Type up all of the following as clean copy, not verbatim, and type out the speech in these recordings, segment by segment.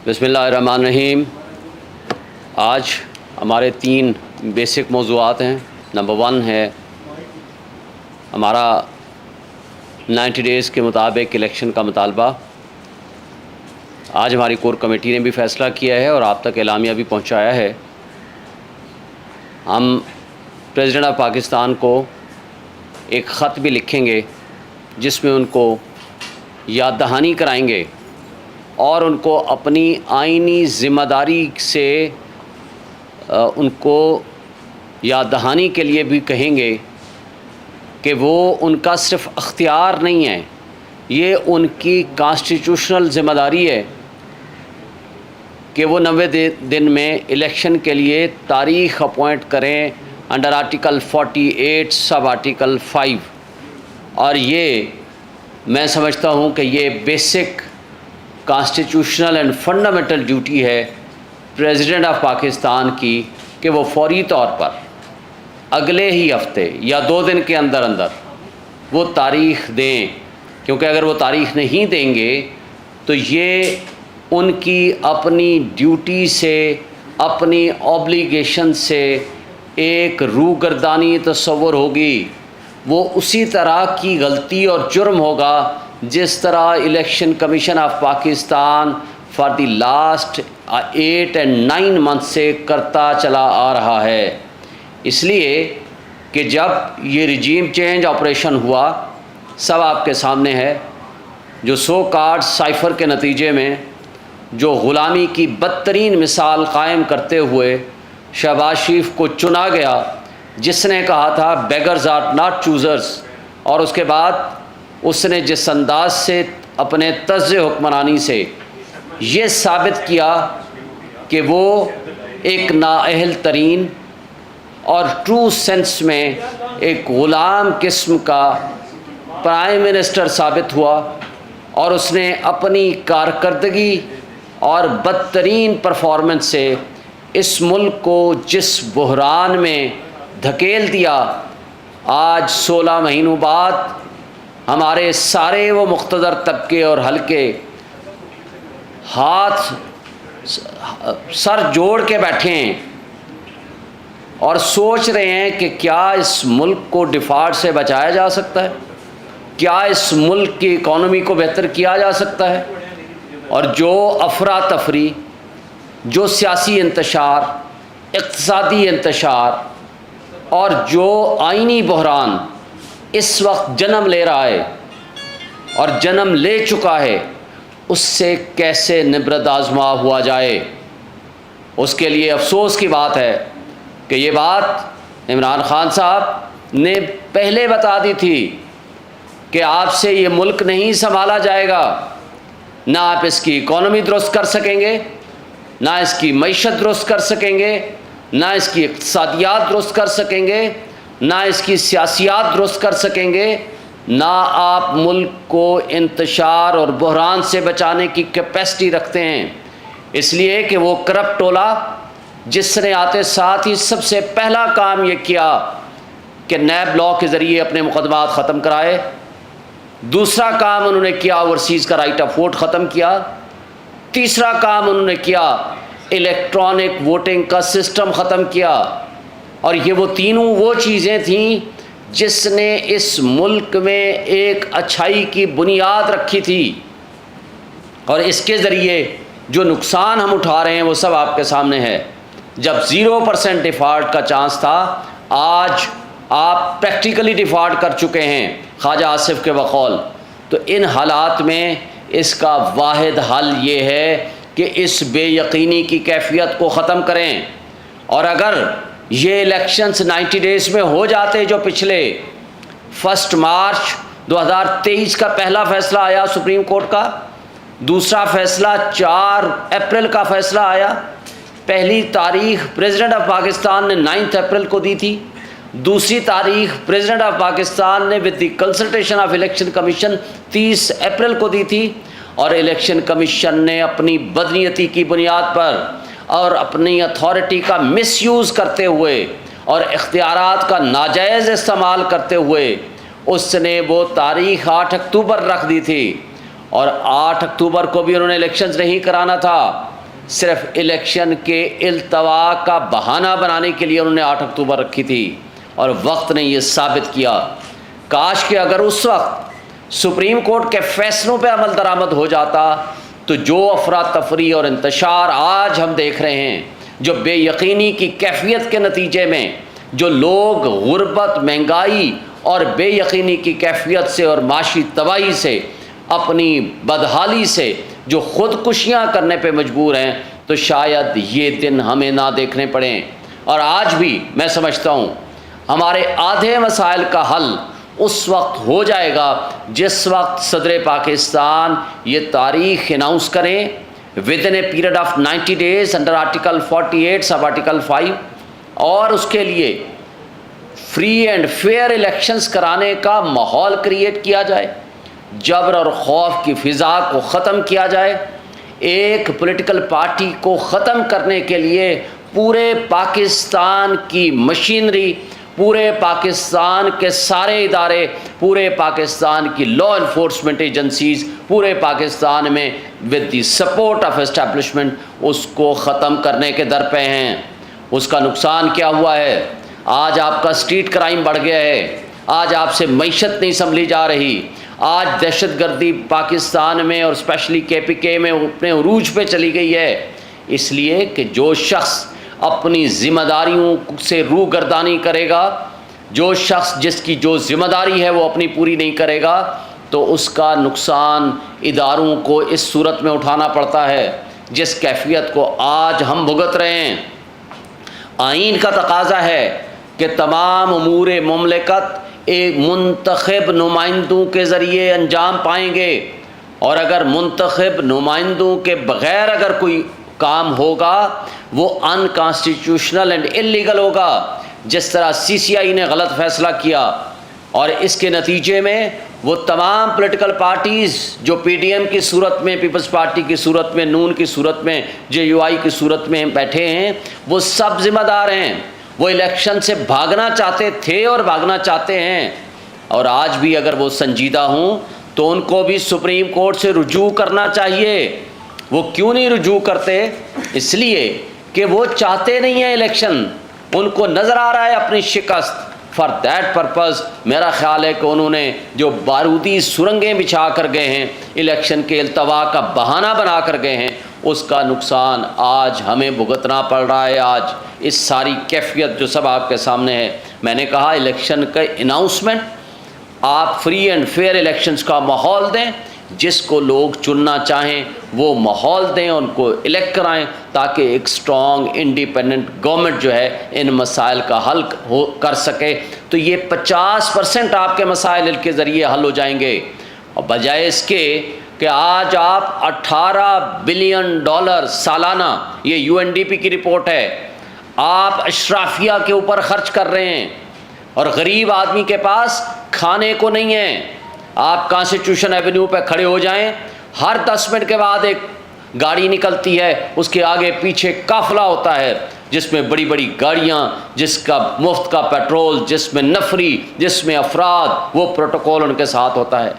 بسم اللہ الرحمن الرحیم۔ آج ہمارے 3 بیسک موضوعات ہیں۔ نمبر 1 ہے ہمارا 90 ڈیز کے مطابق الیکشن کا مطالبہ۔ آج ہماری کور کمیٹی نے بھی فیصلہ کیا ہے اور آپ تک اعلامیہ بھی پہنچایا ہے۔ ہم پریزیڈنٹ آف پاکستان کو ایک خط بھی لکھیں گے جس میں ان کو یاد دہانی کرائیں گے اور ان کو اپنی آئینی ذمہ داری سے ان کو یاد دہانی کے لیے بھی کہیں گے کہ وہ ان کا صرف اختیار نہیں ہے، یہ ان کی کانسٹیٹیوشنل ذمہ داری ہے کہ وہ 90 دن میں الیکشن کے لیے تاریخ اپوائنٹ کریں انڈر آرٹیکل 48 سب آرٹیکل 5۔ اور یہ میں سمجھتا ہوں کہ یہ basic constitutional and fundamental duty ہے پریزیڈنٹ آف پاکستان کی کہ وہ فوری طور پر اگلے ہی ہفتے یا 2 دن کے اندر وہ تاریخ دیں، کیونکہ اگر وہ تاریخ نہیں دیں گے تو یہ ان کی اپنی ڈیوٹی سے، اپنی اوبلیگیشن سے ایک روگردانی تصور ہوگی۔ وہ اسی طرح کی غلطی اور جرم ہوگا جس طرح election commission of Pakistan for the last 8 and 9 months سے کرتا چلا آ رہا ہے۔ اس لیے کہ جب یہ رجیم چینج آپریشن ہوا، سب آپ کے سامنے ہے، جو سو کارڈ سائفر کے نتیجے میں جو غلامی کی بدترین مثال قائم کرتے ہوئے شہباز شریف کو چنا گیا، جس نے کہا تھا بیگرز آر ناٹ چوزرز، اور اس کے بعد اس نے جس انداز سے اپنے طرز حکمرانی سے یہ ثابت کیا کہ وہ ایک نااہل ترین اور ٹرو سینس میں ایک غلام قسم کا پرائم منسٹر ثابت ہوا، اور اس نے اپنی کارکردگی اور بدترین پرفارمنس سے اس ملک کو جس بحران میں دھکیل دیا، آج 16 مہینوں بعد ہمارے سارے وہ مقتدر طبقے اور حلقے ہاتھ سر جوڑ کے بیٹھے ہیں اور سوچ رہے ہیں کہ کیا اس ملک کو ڈیفالٹ سے بچایا جا سکتا ہے، کیا اس ملک کی اکانومی کو بہتر کیا جا سکتا ہے۔ اور جو افراتفری، جو سیاسی انتشار، اقتصادی انتشار اور جو آئینی بحران اس وقت جنم لے رہا ہے اور جنم لے چکا ہے، اس سے کیسے نبرد آزما ہوا جائے۔ اس کے لیے افسوس کی بات ہے کہ یہ بات عمران خان صاحب نے پہلے بتا دی تھی کہ آپ سے یہ ملک نہیں سنبھالا جائے گا، نہ آپ اس کی اکانومی درست کر سکیں گے، نہ اس کی معیشت درست کر سکیں گے، نہ اس کی اقتصادیات درست کر سکیں گے، نہ اس کی سیاسیات درست کر سکیں گے، نہ آپ ملک کو انتشار اور بحران سے بچانے کی کیپیسٹی رکھتے ہیں۔ اس لیے کہ وہ کرپٹ ٹولہ جس نے آتے ساتھ ہی سب سے پہلا کام یہ کیا کہ نیب لاء کے ذریعے اپنے مقدمات ختم کرائے، دوسرا کام انہوں نے کیا اوورسیز کا رائٹ آف ووٹ ختم کیا، تیسرا کام انہوں نے کیا الیکٹرانک ووٹنگ کا سسٹم ختم کیا۔ اور یہ وہ تینوں وہ چیزیں تھیں جس نے اس ملک میں ایک اچھائی کی بنیاد رکھی تھی، اور اس کے ذریعے جو نقصان ہم اٹھا رہے ہیں وہ سب آپ کے سامنے ہے۔ جب 0% ڈیفالٹ کا چانس تھا، آج آپ پریکٹیکلی ڈیفالٹ کر چکے ہیں خواجہ آصف کے بقول۔ تو ان حالات میں اس کا واحد حل یہ ہے کہ اس بے یقینی کی کیفیت کو ختم کریں، اور اگر یہ الیکشنز 90 ڈیز میں ہو جاتے جو پچھلے 1 مارچ 2023 کا پہلا فیصلہ آیا سپریم کورٹ کا، دوسرا فیصلہ 4 اپریل کا فیصلہ آیا، پہلی تاریخ پریزیڈنٹ آف پاکستان نے 9 اپریل کو دی تھی، دوسری تاریخ پریزیڈنٹ آف پاکستان نے with the consultation of election commission 30 April کو دی تھی، اور الیکشن کمیشن نے اپنی بدنیتی کی بنیاد پر اور اپنی اتھارٹی کا مس یوز کرتے ہوئے اور اختیارات کا ناجائز استعمال کرتے ہوئے اس نے وہ تاریخ 8 اکتوبر رکھ دی تھی، اور 8 اکتوبر کو بھی انہوں نے الیکشنز نہیں کرانا تھا، صرف الیکشن کے التوا کا بہانہ بنانے کے لیے انہوں نے 8 اکتوبر رکھی تھی، اور وقت نے یہ ثابت کیا۔ کاش کہ اگر اس وقت سپریم کورٹ کے فیصلوں پہ عمل درآمد ہو جاتا تو جو افراتفری اور انتشار آج ہم دیکھ رہے ہیں، جو بے یقینی کی کیفیت کے نتیجے میں جو لوگ غربت، مہنگائی اور بے یقینی کی کیفیت سے اور معاشی تباہی سے، اپنی بدحالی سے جو خودکشیاں کرنے پہ مجبور ہیں، تو شاید یہ دن ہمیں نہ دیکھنے پڑیں۔ اور آج بھی میں سمجھتا ہوں ہمارے آدھے مسائل کا حل اس وقت ہو جائے گا جس وقت صدر پاکستان یہ تاریخ اناؤنس کریں with in a period of 90 days under article 48 sub article 5، اور اس کے لیے فری اینڈ فیئر الیکشنز کرانے کا ماحول کریٹ کیا جائے، جبر اور خوف کی فضا کو ختم کیا جائے۔ ایک پولیٹیکل پارٹی کو ختم کرنے کے لیے پورے پاکستان کی مشینری، پورے پاکستان کے سارے ادارے، پورے پاکستان کی لا انفورسمنٹ ایجنسیز پورے پاکستان میں with the support of establishment اس کو ختم کرنے کے در پہ ہیں۔ اس کا نقصان کیا ہوا ہے؟ آج آپ کا اسٹریٹ کرائم بڑھ گیا ہے، آج آپ سے معیشت نہیں سنبھلی جا رہی، آج دہشت گردی پاکستان میں اور اسپیشلی KPK میں اپنے عروج پہ چلی گئی ہے، اس لیے کہ جو شخص اپنی ذمہ داریوں سے روگردانی کرے گا، جو شخص جس کی جو ذمہ داری ہے وہ اپنی پوری نہیں کرے گا، تو اس کا نقصان اداروں کو اس صورت میں اٹھانا پڑتا ہے جس کیفیت کو آج ہم بھگت رہے ہیں۔ آئین کا تقاضا ہے کہ تمام امور مملکت ایک منتخب نمائندوں کے ذریعے انجام پائیں گے، اور اگر منتخب نمائندوں کے بغیر اگر کوئی کام ہوگا وہ ان کانسٹیٹیوشنل اینڈ انلیگل ہوگا، جس طرح CCI نے غلط فیصلہ کیا، اور اس کے نتیجے میں وہ تمام پولیٹیکل پارٹیز جو PDM کی صورت میں، پیپلز پارٹی کی صورت میں، نون کی صورت میں، JUI کی صورت میں بیٹھے ہیں، وہ سب ذمہ دار ہیں۔ وہ الیکشن سے بھاگنا چاہتے تھے اور بھاگنا چاہتے ہیں، اور آج بھی اگر وہ سنجیدہ ہوں تو ان کو بھی سپریم کورٹ سے رجوع کرنا چاہیے۔ وہ کیوں نہیں رجوع کرتے؟ اس لیے کہ وہ چاہتے نہیں ہیں الیکشن، ان کو نظر آ رہا ہے اپنی شکست۔ فار دیٹ پرپز میرا خیال ہے کہ انہوں نے جو بارودی سرنگیں بچھا کر گئے ہیں، الیکشن کے التوا کا بہانہ بنا کر گئے ہیں، اس کا نقصان آج ہمیں بھگتنا پڑ رہا ہے۔ آج اس ساری کیفیت جو سب آپ کے سامنے ہے، میں نے کہا الیکشن کا اناؤنسمنٹ، آپ فری اینڈ فیئر الیکشنز کا ماحول دیں، جس کو لوگ چننا چاہیں وہ ماحول دیں، ان کو الیکٹ کرائیں، تاکہ ایک اسٹرانگ انڈیپینڈنٹ گورنمنٹ جو ہے ان مسائل کا حل کر سکے۔ تو یہ 50% آپ کے مسائل کے ذریعے حل ہو جائیں گے، اور بجائے اس کے کہ آج آپ $18 بلین سالانہ، یہ UNDP کی رپورٹ ہے، آپ اشرافیہ کے اوپر خرچ کر رہے ہیں، اور غریب آدمی کے پاس کھانے کو نہیں ہے۔ آپ کانسٹیٹیوشن ایونیو پہ کھڑے ہو جائیں، ہر 10 منٹ کے بعد ایک گاڑی نکلتی ہے، اس کے آگے پیچھے قافلہ ہوتا ہے جس میں بڑی بڑی گاڑیاں، جس کا مفت کا پیٹرول، جس میں نفری، جس میں افراد، وہ پروٹوکول ان کے ساتھ ہوتا ہے۔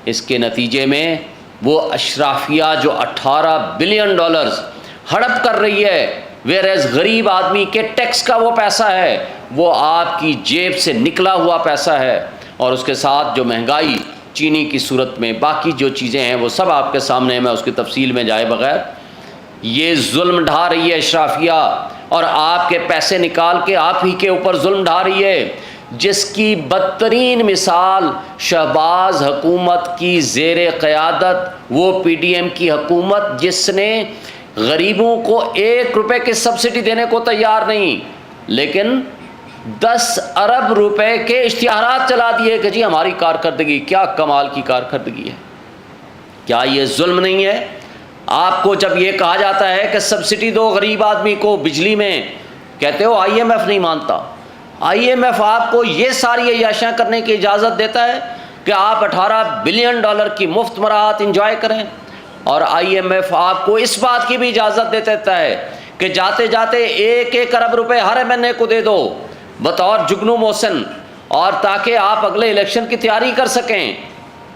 اس کے نتیجے میں وہ اشرافیہ جو $18 بلین ہڑپ کر رہی ہے، ویئرز غریب آدمی کے ٹیکس کا وہ پیسہ ہے، وہ آپ کی جیب سے نکلا ہوا پیسہ ہے، اور اس کے ساتھ جو مہنگائی چینی کی صورت میں، باقی جو چیزیں ہیں وہ سب آپ کے سامنے ہیں، میں اس کی تفصیل میں جائے بغیر، یہ ظلم ڈھا رہی ہے اشرافیہ، اور آپ کے پیسے نکال کے آپ ہی کے اوپر ظلم ڈھا رہی ہے، جس کی بدترین مثال شہباز حکومت کی زیر قیادت وہ PDM کی حکومت، جس نے غریبوں کو $1 کی سبسڈی دینے کو تیار نہیں، لیکن 10 ارب روپے کے اشتہارات چلا دیے کہ جی ہماری کارکردگی، کیا کمال کی کارکردگی ہے۔ کیا یہ ظلم نہیں ہے؟ آپ کو جب یہ کہا جاتا ہے کہ سبسڈی دو غریب آدمی کو بجلی میں، کہتے ہو IMF نہیں مانتا۔ IMF آپ کو یہ ساری عیاشیاں کرنے کی اجازت دیتا ہے کہ آپ $18 بلین کی مفت مراحت انجوائے کریں، اور IMF آپ کو اس بات کی بھی اجازت دے دیتا ہے کہ جاتے جاتے 1 ارب روپے ہر مہینے کو دے دو بطور جگنو موسن، اور تاکہ آپ اگلے الیکشن کی تیاری کر سکیں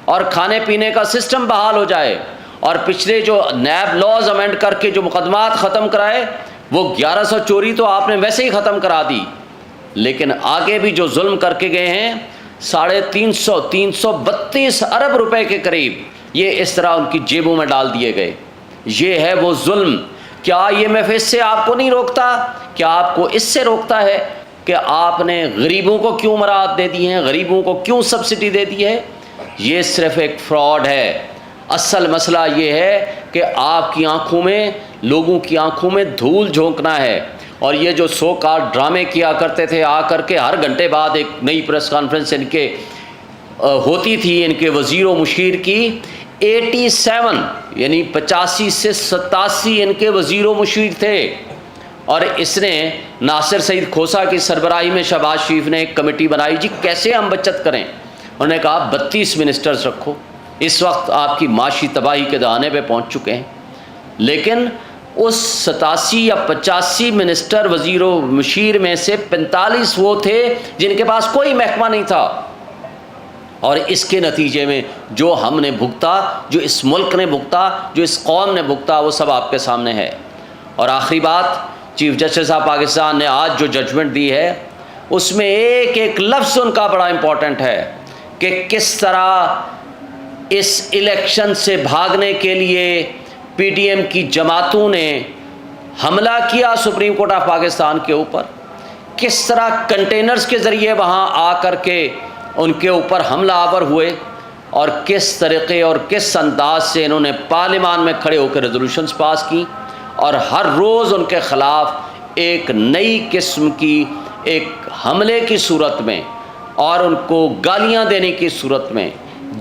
اور کھانے پینے کا سسٹم بحال ہو جائے۔ اور پچھلے جو نیب لاز امینڈ کر کے جو مقدمات ختم کرائے وہ 1100 چوری تو آپ نے ویسے ہی ختم کرا دی، لیکن آگے بھی جو ظلم کر کے گئے ہیں 332 ارب روپے کے قریب یہ اس طرح ان کی جیبوں میں ڈال دیے گئے۔ یہ ہے وہ ظلم۔ کیا یہ محفظ سے آپ کو نہیں روکتا؟ کیا آپ کو اس سے روکتا ہے کہ آپ نے غریبوں کو کیوں مراعات دے دی ہیں، غریبوں کو کیوں سبسڈی دے دی ہے؟ یہ صرف ایک فراڈ ہے۔ اصل مسئلہ یہ ہے کہ آپ کی آنکھوں میں، لوگوں کی آنکھوں میں دھول جھونکنا ہے۔ اور یہ جو سو کال ڈرامے کیا کرتے تھے آ کر کے ہر گھنٹے بعد ایک نئی پریس کانفرنس ان کے ہوتی تھی، ان کے وزیر و مشیر کی 87 یعنی 85 سے 87 ان کے وزیر و مشیر تھے، اور اس نے ناصر سعید کھوسہ کی سربراہی میں شہباز شریف نے ایک کمیٹی بنائی، جی کیسے ہم بچت کریں۔ انہوں نے کہا 32 منسٹرز رکھو۔ اس وقت آپ کی معاشی تباہی کے دہانے پہ پہنچ چکے ہیں، لیکن اس 87 یا 85 منسٹر وزیر و مشیر میں سے 45 وہ تھے جن کے پاس کوئی محکمہ نہیں تھا، اور اس کے نتیجے میں جو ہم نے بھگتا، جو اس ملک نے بھگتا، جو اس قوم نے بھگتا، وہ سب آپ کے سامنے ہے۔ اور آخری بات، چیف جسٹس آف پاکستان نے آج جو ججمنٹ دی ہے اس میں ایک ایک لفظ ان کا بڑا امپورٹنٹ ہے کہ کس طرح اس الیکشن سے بھاگنے کے لیے پی ٹی ایم کی جماعتوں نے حملہ کیا سپریم کورٹ آف پاکستان کے اوپر، کس طرح کنٹینرز کے ذریعے وہاں آ کر کے ان کے اوپر حملہ آور ہوئے، اور کس طریقے اور کس انداز سے انہوں نے پارلیمان میں کھڑے ہو کے ریزولوشنز پاس کی، اور ہر روز ان کے خلاف ایک نئی قسم کی ایک حملے کی صورت میں، اور ان کو گالیاں دینے کی صورت میں،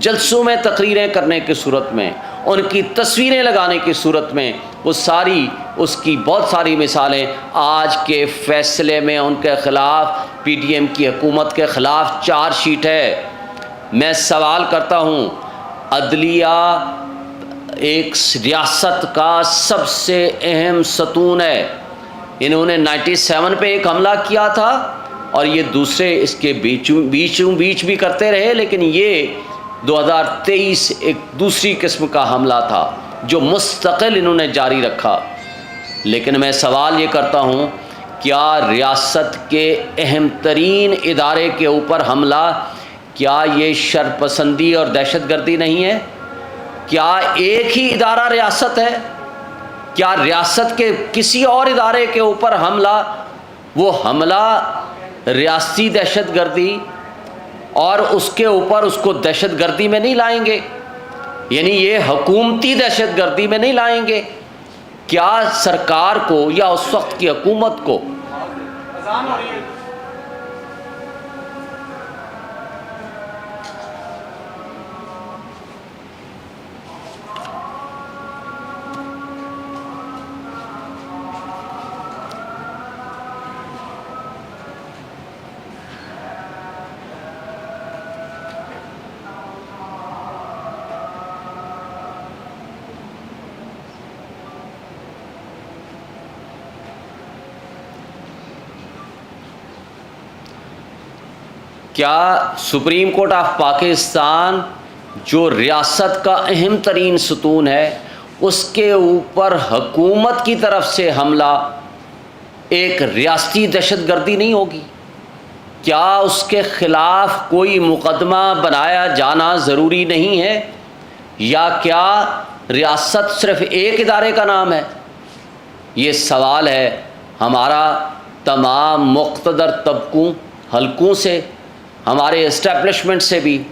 جلسوں میں تقریریں کرنے کی صورت میں، ان کی تصویریں لگانے کی صورت میں، وہ ساری اس کی بہت ساری مثالیں آج کے فیصلے میں ان کے خلاف، پی ٹی ایم کی حکومت کے خلاف چارج شیٹ ہے۔ میں سوال کرتا ہوں، عدلیہ ایک ریاست کا سب سے اہم ستون ہے، انہوں نے 97 پہ ایک حملہ کیا تھا، اور یہ دوسرے اس کے بیچ بھی کرتے رہے، لیکن یہ 2023 ایک دوسری قسم کا حملہ تھا جو مستقل انہوں نے جاری رکھا۔ لیکن میں سوال یہ کرتا ہوں، کیا ریاست کے اہم ترین ادارے کے اوپر حملہ، کیا یہ شرپسندی اور دہشت گردی نہیں ہے؟ کیا ایک ہی ادارہ ریاست ہے؟ کیا ریاست کے کسی اور ادارے کے اوپر حملہ، وہ حملہ ریاستی دہشت گردی، اور اس کے اوپر اس کو دہشت گردی میں نہیں لائیں گے، یعنی یہ حکومتی دہشت گردی میں نہیں لائیں گے؟ کیا سرکار کو یا اس وقت کی حکومت کو سپریم کورٹ آف پاکستان جو ریاست کا اہم ترین ستون ہے، اس کے اوپر حکومت کی طرف سے حملہ ایک ریاستی دہشت گردی نہیں ہوگی؟ کیا اس کے خلاف کوئی مقدمہ بنایا جانا ضروری نہیں ہے؟ یا کیا ریاست صرف ایک ادارے کا نام ہے؟ یہ سوال ہے ہمارا تمام مقتدر طبقوں، حلقوں سے، ہمارے اسٹیبلشمنٹ سے بھی،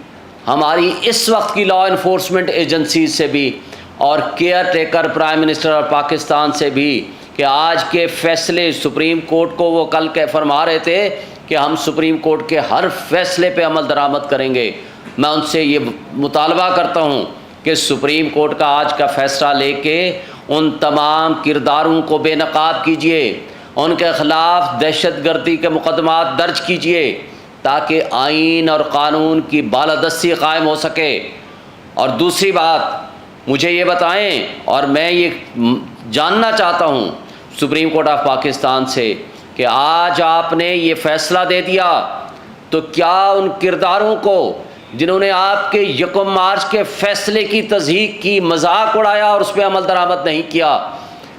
ہماری اس وقت کی لا انفورسمنٹ ایجنسیز سے بھی، اور care taker prime minister of Pakistan سے بھی، کہ آج کے فیصلے سپریم کورٹ کو وہ کل کے فرما رہے تھے کہ ہم سپریم کورٹ کے ہر فیصلے پہ عمل درآمد کریں گے۔ میں ان سے یہ مطالبہ کرتا ہوں کہ سپریم کورٹ کا آج کا فیصلہ لے کے ان تمام کرداروں کو بے نقاب کیجیے، ان کے خلاف دہشت گردی کے مقدمات درج کیجیے، تاکہ آئین اور قانون کی بالادستی قائم ہو سکے۔ اور دوسری بات مجھے یہ بتائیں، اور میں یہ جاننا چاہتا ہوں سپریم کورٹ آف پاکستان سے، کہ آج آپ نے یہ فیصلہ دے دیا تو کیا ان کرداروں کو جنہوں نے آپ کے یکم مارچ کے فیصلے کی تصدیق کی، مذاق اڑایا اور اس پہ عمل درآمد نہیں کیا،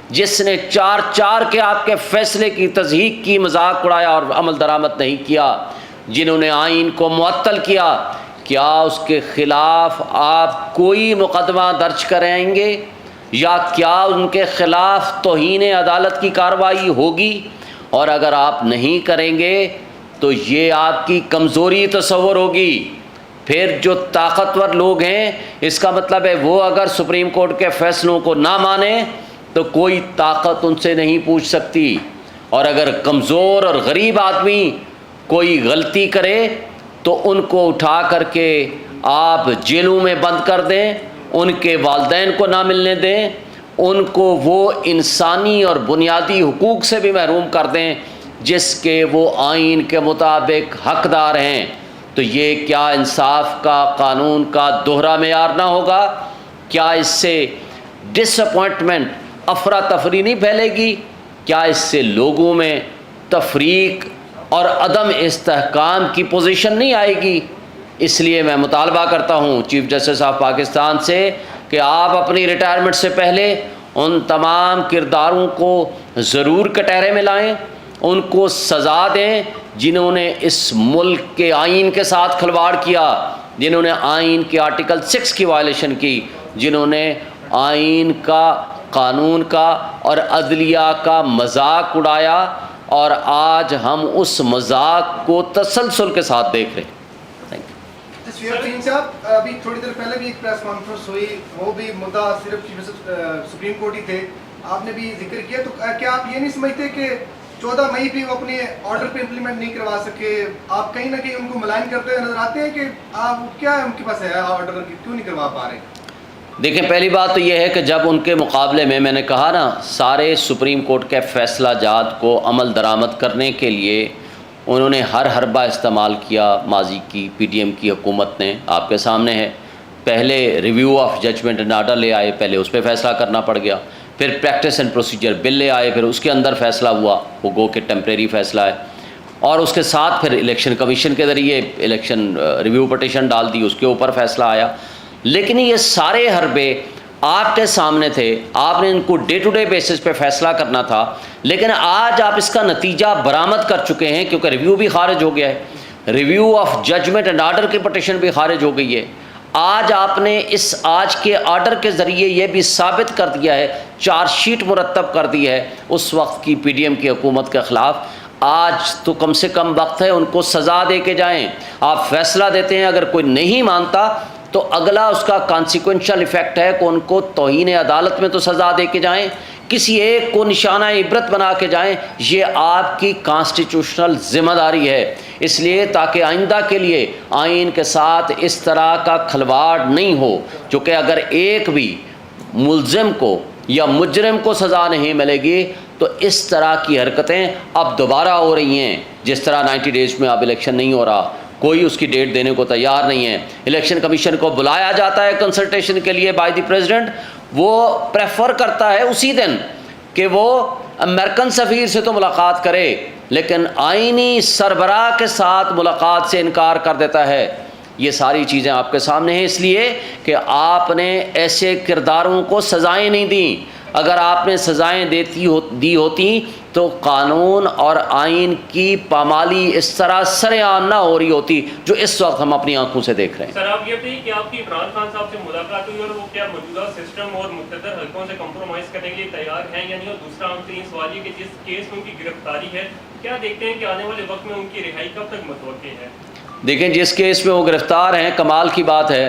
جس نے 4/4 کے آپ کے فیصلے کی تصدیق کی، مذاق اڑایا اور عمل درآمد نہیں کیا، جنہوں نے آئین کو معطل کیا، کیا اس کے خلاف آپ کوئی مقدمہ درج کرائیں گے یا کیا ان کے خلاف توہین عدالت کی کارروائی ہوگی؟ اور اگر آپ نہیں کریں گے تو یہ آپ کی کمزوری تصور ہوگی۔ پھر جو طاقتور لوگ ہیں، اس کا مطلب ہے وہ اگر سپریم کورٹ کے فیصلوں کو نہ مانیں تو کوئی طاقت ان سے نہیں پوچھ سکتی، اور اگر کمزور اور غریب آدمی کوئی غلطی کرے تو ان کو اٹھا کر کے آپ جیلوں میں بند کر دیں، ان کے والدین کو نہ ملنے دیں، ان کو وہ انسانی اور بنیادی حقوق سے بھی محروم کر دیں جس کے وہ آئین کے مطابق حقدار ہیں، تو یہ کیا انصاف کا، قانون کا دوہرا معیار نہ ہوگا؟ کیا اس سے ڈس اپوائنٹمنٹ، افراتفری نہیں پھیلے گی؟ کیا اس سے لوگوں میں تفریق اور عدم استحکام کی پوزیشن نہیں آئے گی؟ اس لیے میں مطالبہ کرتا ہوں چیف جسٹس آف پاکستان سے کہ آپ اپنی ریٹائرمنٹ سے پہلے ان تمام کرداروں کو ضرور کٹہرے میں لائیں، ان کو سزا دیں جنہوں نے اس ملک کے آئین کے ساتھ کھلواڑ کیا، جنہوں نے آئین کے آرٹیکل 6 کی وائلیشن کی، جنہوں نے آئین کا، قانون کا اور عدلیہ کا مذاق اڑایا، اور آج ہم اس مذاق کو تسلسل کے ساتھ دیکھ رہے ہیں۔ سین صاحب، ابھی تھوڑی دیر پہلے بھی ایک پریس کانفرنس ہوئی، وہ بھی مدعا صرف سپریم کورٹ ہی تھے، آپ نے بھی ذکر کیا، تو کیا آپ یہ نہیں سمجھتے کہ 14 مئی بھی وہ اپنے آرڈر پہ امپلیمنٹ نہیں کروا سکے؟ آپ کہیں نہ کہیں ان کو ملائن کرتے ہوئے نظر آتے ہیں کہ آپ کیا ان کے پاس ہے آرڈر، کیوں نہیں کروا پا رہے؟ دیکھیں، پہلی بات تو یہ ہے کہ جب ان کے مقابلے میں نے کہا نا، سارے سپریم کورٹ کے فیصلہ جات کو عمل درآمد کرنے کے لیے انہوں نے ہر حربہ استعمال کیا، ماضی کی پی ڈی ایم کی حکومت نے، آپ کے سامنے ہے۔ پہلے review of judgment and order لے آئے، پہلے اس پہ فیصلہ کرنا پڑ گیا، پھر پریکٹس اینڈ پروسیجر بل لے آئے، پھر اس کے اندر فیصلہ ہوا، وہ گو کہ ٹیمپریری فیصلہ ہے، اور اس کے ساتھ پھر الیکشن کمیشن کے ذریعے الیکشن ریویو پٹیشن ڈال دی، اس کے اوپر فیصلہ آیا۔ لیکن یہ سارے حربے آپ کے سامنے تھے، آپ نے ان کو ڈے ٹو ڈے بیسس پہ فیصلہ کرنا تھا، لیکن آج آپ اس کا نتیجہ برآمد کر چکے ہیں، کیونکہ ریویو بھی خارج ہو گیا ہے، review of judgment and order کی پٹیشن بھی خارج ہو گئی ہے۔ آج آپ نے اس آج کے آرڈر کے ذریعے یہ بھی ثابت کر دیا ہے، چارج شیٹ مرتب کر دی ہے اس وقت کی پی ڈی ایم کی حکومت کے خلاف۔ آج تو کم سے کم وقت ہے ان کو سزا دے کے جائیں۔ آپ فیصلہ دیتے ہیں، اگر کوئی نہیں مانتا تو اگلا اس کا کانسیکوینشل ایفیکٹ ہے کہ ان کو توہین عدالت میں تو سزا دے کے جائیں، کسی ایک کو نشانہ عبرت بنا کے جائیں، یہ آپ کی کانسٹیٹیوشنل ذمہ داری ہے۔ اس لیے تاکہ آئندہ کے لیے آئین کے ساتھ اس طرح کا کھلواڑ نہیں ہو، چونکہ اگر ایک بھی ملزم کو یا مجرم کو سزا نہیں ملے گی تو اس طرح کی حرکتیں اب دوبارہ ہو رہی ہیں۔ جس طرح 90 ڈیز میں اب الیکشن نہیں ہو رہا، کوئی اس کی ڈیٹ دینے کو تیار نہیں ہے، الیکشن کمیشن کو بلایا جاتا ہے کنسلٹیشن کے لیے بائی دی پریزیڈنٹ، وہ پریفر کرتا ہے اسی دن کہ وہ امریکن سفیر سے تو ملاقات کرے، لیکن آئینی سربراہ کے ساتھ ملاقات سے انکار کر دیتا ہے۔ یہ ساری چیزیں آپ کے سامنے ہیں، اس لیے کہ آپ نے ایسے کرداروں کو سزائیں نہیں دیں۔ اگر آپ نے سزائیں دی ہوتی تو قانون اور آئین کی پامالی اس طرح سر عام نہ ہو رہی ہوتی جو اس وقت ہم اپنی آنکھوں سے دیکھ رہے ہیں۔ سر، آپ یہ بتائیے کہ آپ کی عمران خان صاحب سے ملاقات ہوئی اور وہ کیا موجودہ سسٹم اور مقتدر حلقوں سے کمپرومائز کرنے کے لیے تیار ہیں یا نہیں؟ اور دوسرا عام ترین سوال یہ کہ جس کیس میں ان کی گرفتاری ہے، کیا دیکھتے ہیں کہ آنے والے وقت میں ان کی رہائی کب تک متوقع ہے؟ دیکھیں، جس کیس میں وہ گرفتار ہیں، کمال کی بات ہے،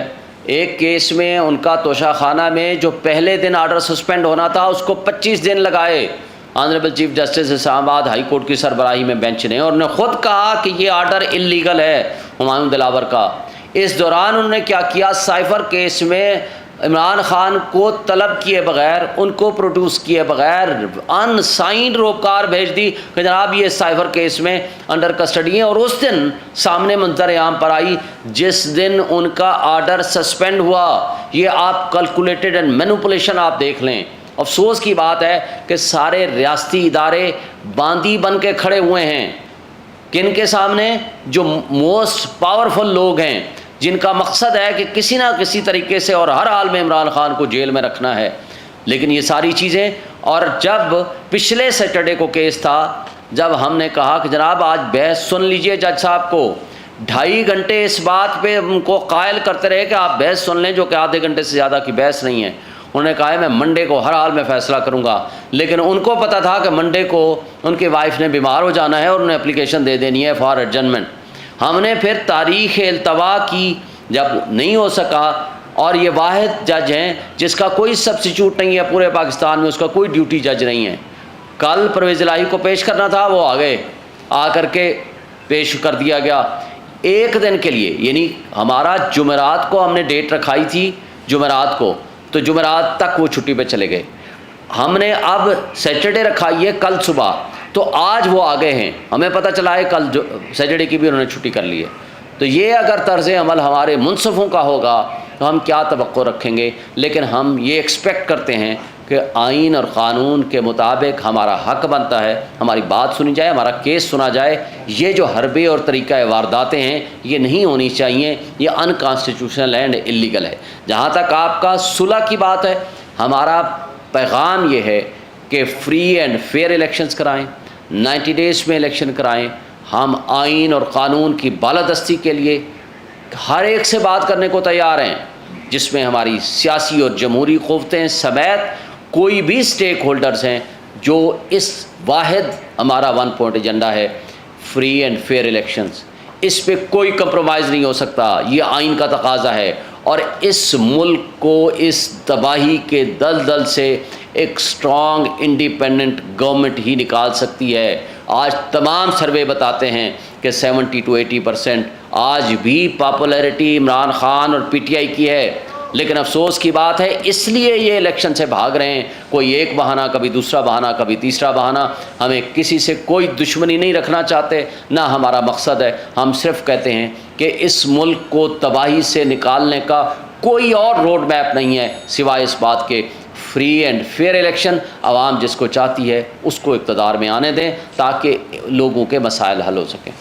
ایک کیس میں ان کا توشہ خانہ میں جو پہلے دن آرڈر سسپینڈ ہونا تھا اس کو 25 دن لگائے آنریبل چیف جسٹس اسلام آباد ہائی کورٹ کی سربراہی میں بینچ نے، اور انہوں نے خود کہا کہ یہ آرڈر انلیگل ہے ہمایوں دلاور کا۔ اس دوران انہوں نے کیا کیا، سائفر کیس میں عمران خان کو طلب کیے بغیر، ان کو پروڈیوس کیے بغیر ان سائنڈ روکار بھیج دی کہ جناب یہ سائفر کیس میں انڈر کسٹڈی ہیں، اور اس دن سامنے منظر عام پر آئی جس دن ان کا آرڈر سسپینڈ ہوا۔ یہ آپ کیلکولیٹڈ اینڈ مینوپولیشن آپ دیکھ لیں۔ افسوس کی بات ہے کہ سارے ریاستی ادارے باندی بن کے کھڑے ہوئے ہیں، کن کے سامنے؟ جو موسٹ پاورفل لوگ ہیں، جن کا مقصد ہے کہ کسی نہ کسی طریقے سے اور ہر حال میں عمران خان کو جیل میں رکھنا ہے. لیکن یہ ساری چیزیں، اور جب پچھلے سیٹرڈے کو کیس تھا، جب ہم نے کہا کہ جناب آج بحث سن لیجئے جج صاحب کو، 2.5 گھنٹے اس بات پہ ان کو قائل کرتے رہے کہ آپ بحث سن لیں، جو کہ آدھے گھنٹے سے زیادہ کی بحث نہیں ہے. انہوں نے کہا ہے میں منڈے کو ہر حال میں فیصلہ کروں گا، لیکن ان کو پتہ تھا کہ منڈے کو ان کی وائف نے بیمار ہو جانا ہے اور انہیں اپلیکیشن دے دینی ہے فار ایڈجنمنٹ. ہم نے پھر تاریخ التوا کی، جب نہیں ہو سکا، اور یہ واحد جج ہیں جس کا کوئی سبسٹیچیوٹ نہیں ہے پورے پاکستان میں، اس کا کوئی ڈیوٹی جج نہیں ہے. کل پرویز الہی کو پیش کرنا تھا، وہ آ گئے، آ کر کے پیش کر دیا گیا 1 دن کے لیے. یعنی ہمارا جمعرات کو ہم نے ڈیٹ رکھائی تھی، جمعرات کو، تو جمعرات تک وہ چھٹی پہ چلے گئے. ہم نے اب سیٹرڈے رکھائی ہے کل صبح، تو آج وہ آ گئے ہیں. ہمیں پتہ چلا ہے کل سیٹرڈے کی بھی انہوں نے چھٹی کر لی ہے. تو یہ اگر طرز عمل ہمارے منصفوں کا ہوگا تو ہم کیا توقع رکھیں گے. لیکن ہم یہ ایکسپیکٹ کرتے ہیں کہ آئین اور قانون کے مطابق ہمارا حق بنتا ہے، ہماری بات سنی جائے، ہمارا کیس سنا جائے. یہ جو حربے اور طریقہ وارداتیں ہیں یہ نہیں ہونی چاہیے، یہ ان کانسٹیٹیوشنل اینڈ اللیگل ہے. جہاں تک آپ کا صلح کی بات ہے، ہمارا پیغام یہ ہے کہ فری اینڈ فیئر الیکشنز کرائیں، 90 ڈیز میں الیکشن کرائیں. ہم آئین اور قانون کی بالادستی کے لیے ہر ایک سے بات کرنے کو تیار ہیں، جس میں ہماری سیاسی اور جمہوری قوتیں سمیت کوئی بھی سٹیک ہولڈرز ہیں، جو اس واحد ہمارا 1 پوائنٹ ایجنڈا ہے، فری اینڈ فیئر الیکشنز. اس پہ کوئی کمپرومائز نہیں ہو سکتا، یہ آئین کا تقاضا ہے. اور اس ملک کو اس تباہی کے دلدل سے ایک اسٹرانگ انڈیپینڈنٹ گورنمنٹ ہی نکال سکتی ہے. آج تمام سروے بتاتے ہیں کہ 70 to 80% آج بھی پاپولیرٹی عمران خان اور پی ٹی آئی کی ہے. لیکن افسوس کی بات ہے، اس لیے یہ الیکشن سے بھاگ رہے ہیں. کوئی ایک بہانہ، کبھی دوسرا بہانہ، کبھی تیسرا بہانہ. ہمیں کسی سے کوئی دشمنی نہیں رکھنا چاہتے، نہ ہمارا مقصد ہے. ہم صرف کہتے ہیں کہ اس ملک کو تباہی سے نکالنے کا کوئی اور روڈ میپ نہیں ہے سوائے اس بات کے فری اینڈ فیئر الیکشن. عوام جس کو چاہتی ہے اس کو اقتدار میں آنے دیں تاکہ لوگوں کے مسائل حل ہو سکیں.